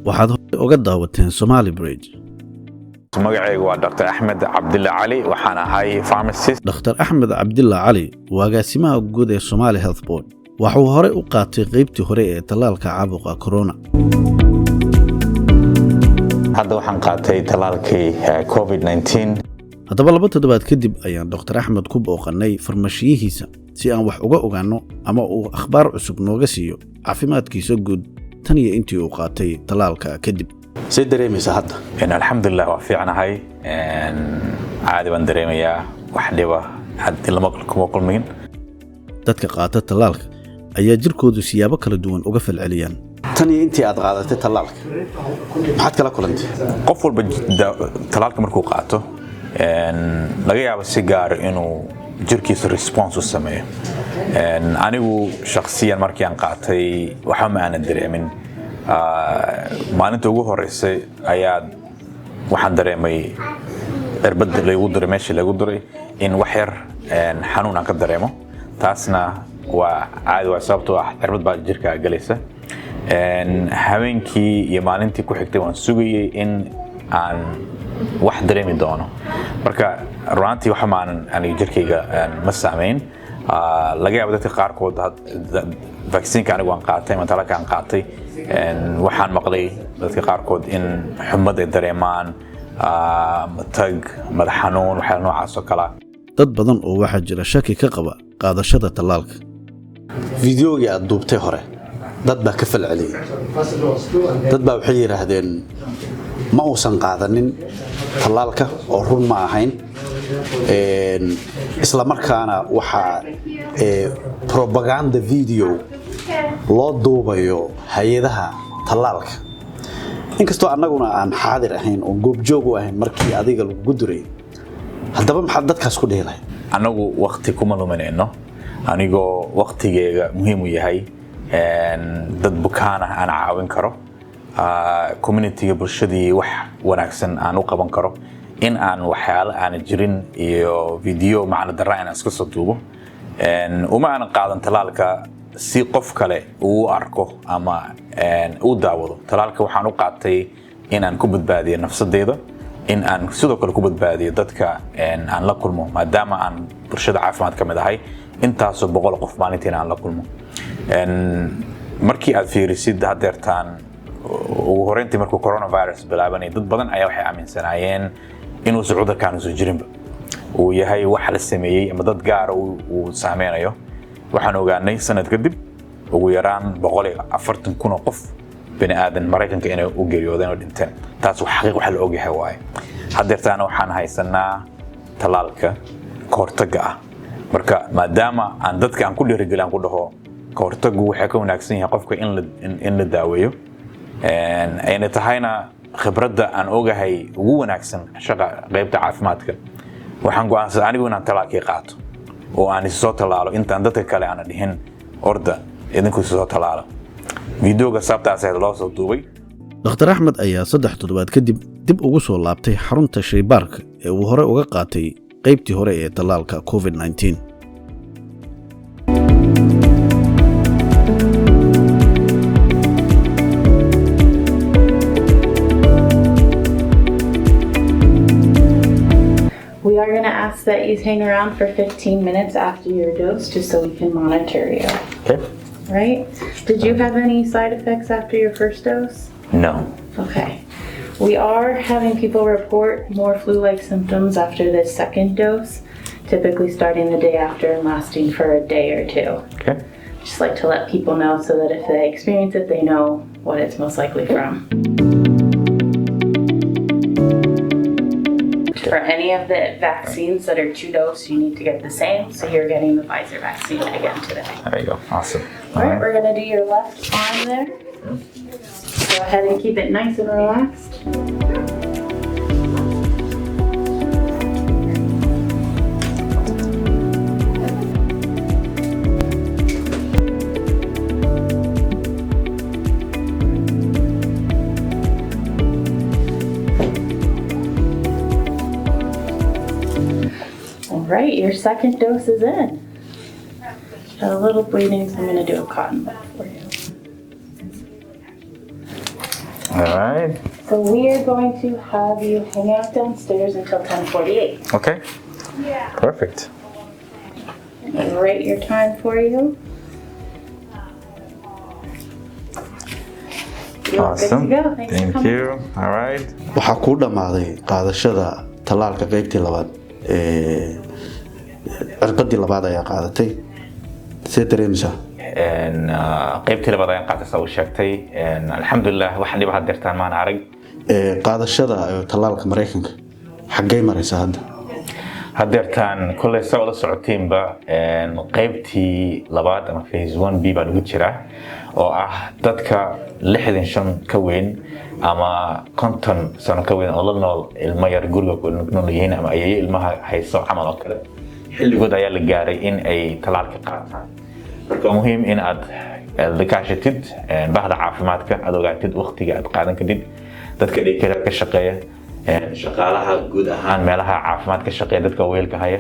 waxaad uga daawateen Somali Bridge. magacaygu waa Dr. Axmed Cabdilla Cali waxaan ahay pharmacist. Dr. Axmed Cabdilla Cali waa agaasimaha guud ee Somali Health Board. Wuxuu hore u qaatay qaybtii hore ee tallaalka caabuqa corona. Hadda waxaan qaatay tallaalkii COVID-19. haddaba 2 toddobaad kadib ayaan Dr. Axmed ku booqanay farmashiyihiisa si aan wax uga ogaano ama uu akhbaar cusub nooga siiyo caafimaadkiisa guud tan iyo intii uu qaatay tallaalka kadib. سي dareemaysa hadda الحمد لله waa fiicnahay caadi baan dareemayaa wax dhiba hadii lama kulmin dadka qaata tallaalka ayaa jirkoodu siyaabo kala duwan uga falceliyaan tan iyo intii aad qaadatay tallaalka maxaad kala kulantay qof walba tallaalka markuu qaato laga yaabo si gaar inuu jirkiisa response u sameeyo anigu shakhsiyan markii aan qaatay waxa ma aanan dareemin maalinta ugu horeysay ayaa waxaan dareemay irbad lagu diray meeshii lagu diray in wax yar xanuun aan ka dareemo taasna waa caadi waa sababtoo ah irbad baa jirka galaysa habeenkii iyo maalintii ku xigtay waan sugayay in aan wax dareemi doono marka runtii waxa maanan aniga jirkayga ma saameyn laga yaabo dadka qaarkood vaccine-ka anigu aan qaatay ama tallaalka aan qaatay waxaan maqlay dadka qaarkood in xumad ay dareemaan matag madax xanuun waxyaalo noocaas oo kale dad badan oo waxa jira shaki ka qaba qaadashada tallaalka fiidiyoogii aad duubtay hore dad baa ka falceliyay dad baa waxay yiraahdeen ma uusan qaadanin tallaalka oo run ma ahayn isla markaana waxa propaganda video loo duubayo hay'adaha tallaalka inkastoo annaguna aan xaadir ahayn oo goobjoog u ahayn markii adiga lagu duray haddaba maxaad dadkaas ku dheelay anagu waqti kuma luminayno anigoo waqtigeega muhiim u yahay dad bukaan ah aan caawin karo community-ga bulshadii wax wanaagsan aan u qaban karo in aan waxyaalo aan jirin iyo video macna darra aan iska soo duubo uma aan qaadan tallaalka si qof kale uu arko ama uu daawado tallaalka waxaan u qaatay in aan ku badbaadiyo nafsadeeda in aan sidoo kale ku badbaadiyo dadka aan la kulmo maadaama aan bulshada caafimaad ka mid ahay intaasoo 100 qof maalintii aan la kulmo markii aad fiirisid hadeertaan ugu horeyntii markuu coronavirus bilaabanay dad badan ayaa waxay aaminsanaayeen inuu cudurkaan soo jirinba uu yahay wax la sameeyay ama dad gaar uu saameynayo waxaan ogaanay sanad kadib ugu yaraan 140,000 oo qof bini aadan Mareykanka inay u geeriyoodeen oo dhinteen taas wax xaqiiq wax la og yahay waay hadeertaan waxaan haysanaa tallaalka kahortaga ah marka maadaama aan dadka aan ku dhiirigelin ku dhaho kahortagu waxa ka wanaagsan yahay qofka in la daaweeyo ayna tahayna khibradda aan ogahay ugu wanaagsan shaqa qaybta caafimaadka waxaan go'aansaday anigu inaan tallaalkii qaato oo aan soo tallaalo intaan dadka kale aan dhihin orda idinku soo tallaalo videoga sabtaas ee loo soo duubay Dr. Axmed ayaa 3 toddobaad kadib dib ugu soo laabtay xarunta shaybaarka ee uu hore uga qaatay qaybtii hore ee tallaalka COVID-19 We are going to ask that you hang around for 15 minutes after your dose just so we can monitor you. okay Right? Did you have any side effects after your first dose? no Okay. We are having people report more flu-like symptoms after this second dose, typically starting the day after and lasting for a day or two. okay Just like to let people know so that if they experience it, they know what it's most likely from. For any of the vaccines that are 2-dose, you need to get the same. So you're getting the Pfizer vaccine again today. there you go awesome All right, we're going to do your left arm there. Go ahead and keep it nice and relaxed. All right, your second dose is in. Got a little bleeding, so I'm going to do a cotton ball for you. All right. So we are going to have you hang out downstairs until 10:48. Okay. Perfect. And write your time for you. You're Awesome. good to go. Thanks for Thank coming. you. All right. waxaa kuu dhammaaday qaadashada tallaalka qaybtii labaad cirbadii labaad ayaa qaadatay see dareemaysaa qaybtii labaad ayaan qaatay saa uu sheegtay alxamdulilah waxaan dhiba hadeertaan maan arag qaadashada tallaalka maraykanka xaggay maraysaa hadda hadeertaan kolley saa ula socotiinba qaybtii labaad ama phase 1b baa lagu jiraa oo ah dadka 65 ka weyn ama 50 sano ka weyn oo la nool ilmo yar guriga ku nool yihiin ama ayayo ilmaha hayso camal oo kale xilligood ayaa la gaaray in ay tallaalka qaataan marka waa muhiim in aad kaashatid bahda caafimaadka aad ogaatid waqtiga aad qaadan kadib dadka dhigkada ka shaqeeya shaqaalaha guud ahaan meelaha caafimaad ka shaqeeya dadka weelka haya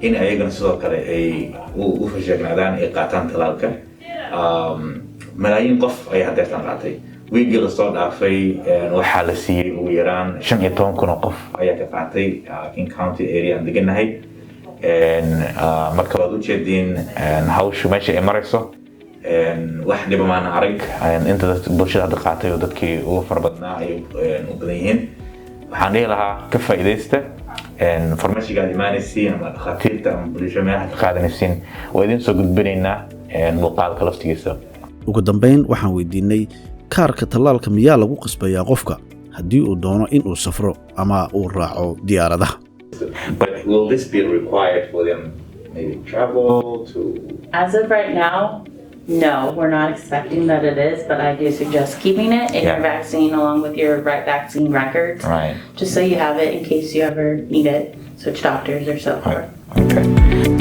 in ayagana sidoo kale ay u fashagnaadaan ay qaataan tallaalka malaayiin qof ayaa hadeertan qaatay wiigii lasoo dhaafay waxaa la siiyey ugu yaraan 15,000 oo qof ayaa ka qaatay in county area aan deganahay marka waad u jeediin hawshu meesha ay marayso wax dhiba maana arag inta bulshada hadda qaatay oo dadkii ugu farbadnaa ay u badan yihiin waxaan dhihi lahaa ka faa'iidaysta farmashiga aad imaanaysiin ama dhakhaatiirta ama bulsho meelaha ka qaadanaysiin waa idin soo gudbinaynaa muuqaalka laftigiisa ugu dambayn waxaan weydiinay kaarka tallaalka miyaa lagu qasbayaa qofka haddii uu doono in uu safro ama uu raaco diyaaradaha But will this be required for them maybe travel to As of right now, no, we're not expecting that it is, but I do suggest keeping it in your Yeah. vaccine along with your vaccine records, right? just so you have it in case you ever need it, switch doctors or so forth. Okay.